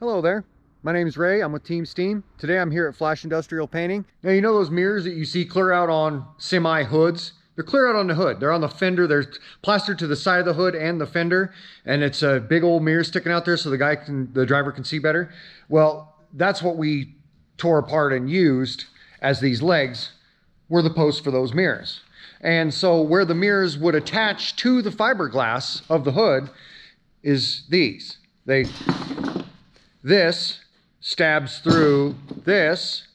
Hello there. My name's Ray. I'm with Team S.t.e.a.m. Today I'm here at Flash Industrial Painting. Now you know those mirrors that you see clear out on semi hoods? They're clear out on the hood. They're on the fender. They're plastered to the side of the hood and the fender. And it's a big old mirror sticking out there so the driver can see better. Well, that's what we tore apart and used as these legs were the posts for those mirrors. And so where the mirrors would attach to the fiberglass of the hood is these. This stabs through this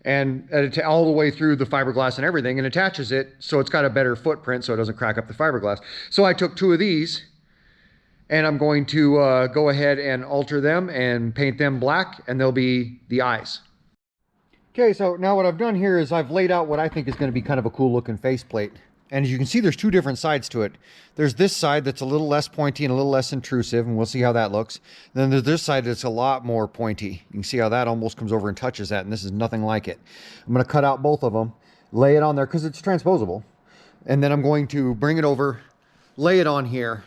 and all the way through the fiberglass and everything and attaches it so it's got a better footprint so it doesn't crack up the fiberglass. So I took two of these and I'm going to go ahead and alter them and paint them black, and they'll be the eyes. Okay, so now what I've done here is I've laid out what I think is going to be kind of a cool looking faceplate. And as you can see, there's two different sides to it. There's this side that's a little less pointy and a little less intrusive, and we'll see how that looks. Then there's this side that's a lot more pointy. You can see how that almost comes over and touches that, and this is nothing like it. I'm going to cut out both of them, lay it on there because it's transposable. And then I'm going to bring it over, lay it on here,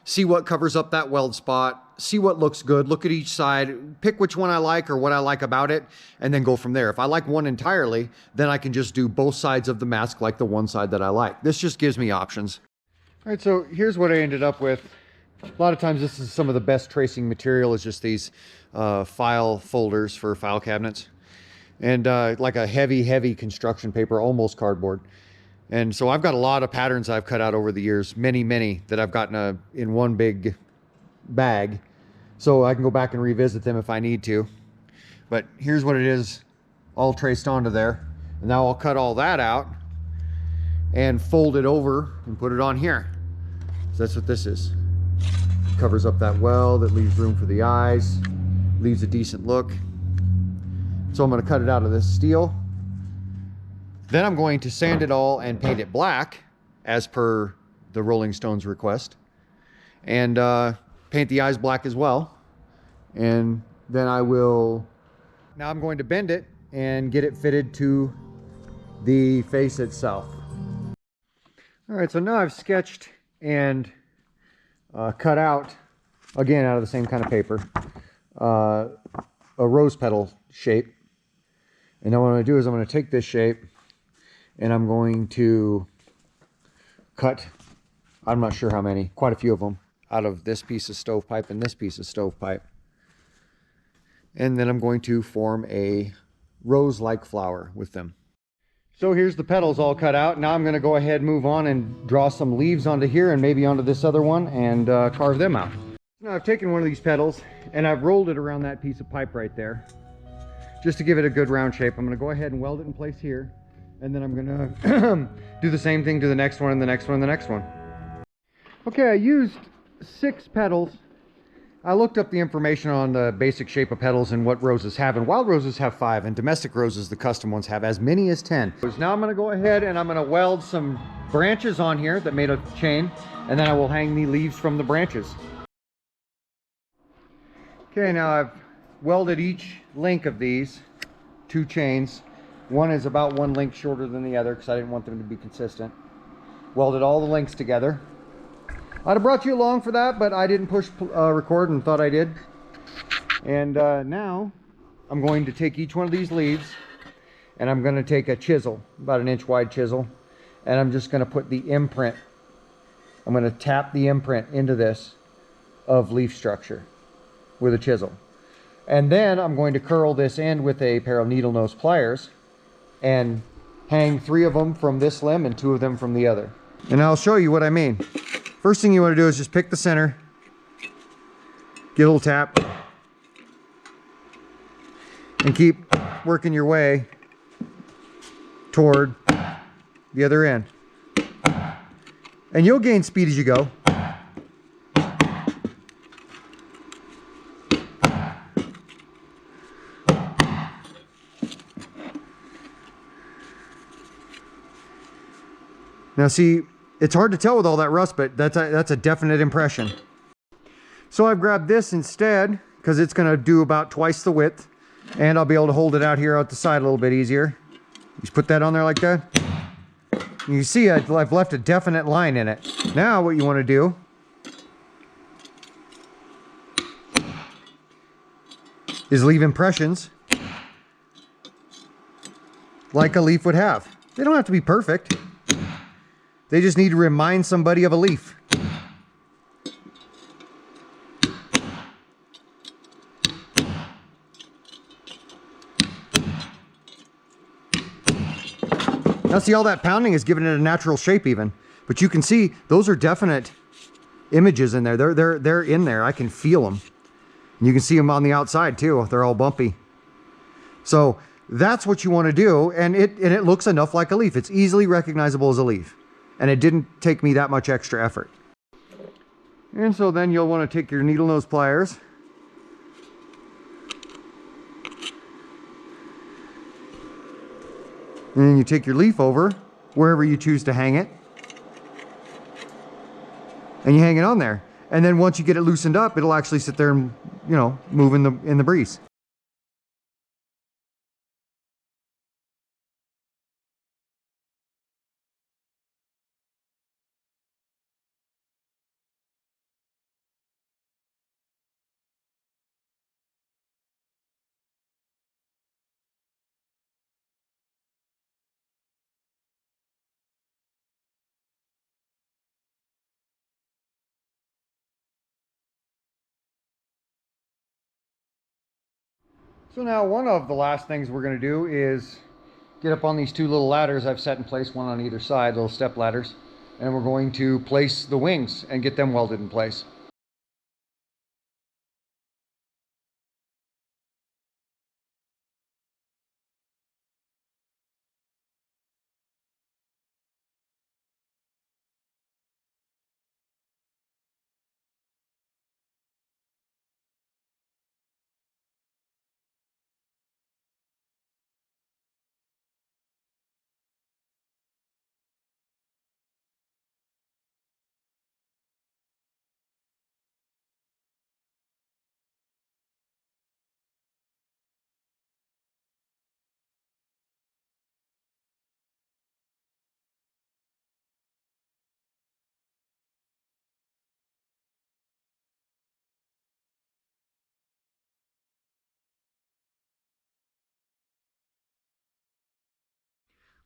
see what covers up that weld spot, see what looks good, look at each side, pick which one I like or what I like about it, and then go from there. If I like one entirely, then I can just do both sides of the mask like the one side that I like. This just gives me options. All right, so here's what I ended up with. A lot of times this is some of the best tracing material, is just these file folders for file cabinets. And like a heavy construction paper, almost cardboard. And so I've got a lot of patterns I've cut out over the years, many that I've gotten in one big bag, so I can go back and revisit them if I need to. But here's what it is, all traced onto there. And now I'll cut all that out and fold it over and put it on here. So that's what this is. Covers up that weld, it leaves room for the eyes, leaves a decent look. So I'm going to cut it out of this steel. Then I'm going to sand it all and paint it black as per the Rolling Stones request, and paint the eyes black as well. And then now I'm going to bend it and get it fitted to the face itself. All right, so now I've sketched and cut out, again out of the same kind of paper, a rose petal shape. And now what I'm going to do is I'm going to take this shape and I'm going to cut, I'm not sure how many, quite a few of them, out of this piece of stovepipe and this piece of stovepipe. And then I'm going to form a rose-like flower with them. So here's the petals all cut out. Now I'm going to go ahead and move on and draw some leaves onto here and maybe onto this other one and carve them out. Now I've taken one of these petals and I've rolled it around that piece of pipe right there, just to give it a good round shape. I'm going to go ahead and weld it in place here. And then I'm gonna do the same thing to the next one and the next one and the next one. Okay, I used 6 petals. I looked up the information on the basic shape of petals and what roses have, and wild roses have 5, and domestic roses, the custom ones, have as many as 10. So now I'm gonna go ahead and I'm gonna weld some branches on here that made a chain, and then I will hang the leaves from the branches. Okay, now I've welded each link of these 2 chains. One is about 1 link shorter than the other because I didn't want them to be consistent. Welded all the links together. I'd have brought you along for that, but I didn't push record and thought I did. And now I'm going to take each one of these leaves and I'm going to take a chisel, about an inch wide chisel, and I'm just going to put the imprint. I'm going to tap the imprint into this of leaf structure with a chisel. And then I'm going to curl this end with a pair of needle nose pliers and hang 3 of them from this limb and 2 of them from the other. And I'll show you what I mean. First thing you want to do is just pick the center, get a little tap, and keep working your way toward the other end. And you'll gain speed as you go. Now see, it's hard to tell with all that rust, but that's a definite impression. So I've grabbed this instead because it's going to do about twice the width, and I'll be able to hold it out here out the side a little bit easier. Just put that on there like that. You see I've left a definite line in it. Now what you want to do is leave impressions like a leaf would have. They don't have to be perfect. They just need to remind somebody of a leaf. Now see, all that pounding is giving it a natural shape even. But you can see those are definite images in there. They're in there. I can feel them. And you can see them on the outside too. They're all bumpy. So that's what you want to do, and it looks enough like a leaf. It's easily recognizable as a leaf. And it didn't take me that much extra effort. And so then you'll want to take your needle nose pliers and then you take your leaf over wherever you choose to hang it. And you hang it on there. And then once you get it loosened up, it'll actually sit there and, you know, move in the breeze. So now one of the last things we're going to do is get up on these two little ladders I've set in place, one on either side, little step ladders, and we're going to place the wings and get them welded in place.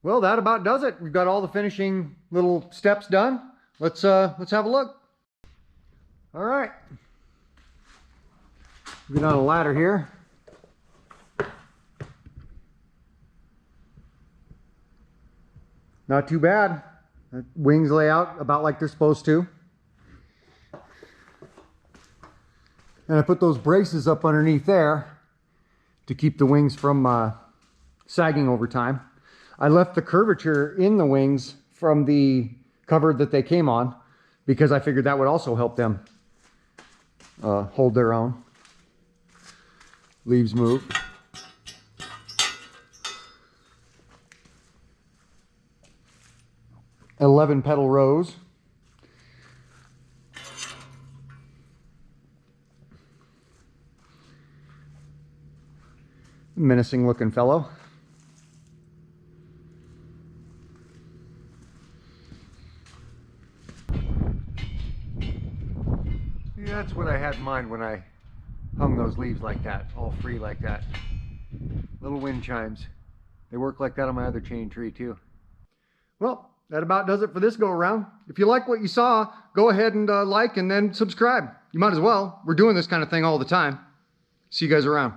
Well, that about does it. We've got all the finishing little steps done. Let's have a look. All right. Get on a ladder here. Not too bad. The wings lay out about like they're supposed to. And I put those braces up underneath there to keep the wings from sagging over time. I left the curvature in the wings from the cover that they came on because I figured that would also help them hold their own. Leaves move. "11 petal rose." Menacing looking fellow. Yeah, that's what I had in mind when I hung those leaves like that, all free like that. Little wind chimes. They work like that on my other chain tree too. Well, that about does it for this go around. If you like what you saw, go ahead and like and then subscribe. You might as well. We're doing this kind of thing all the time. See you guys around.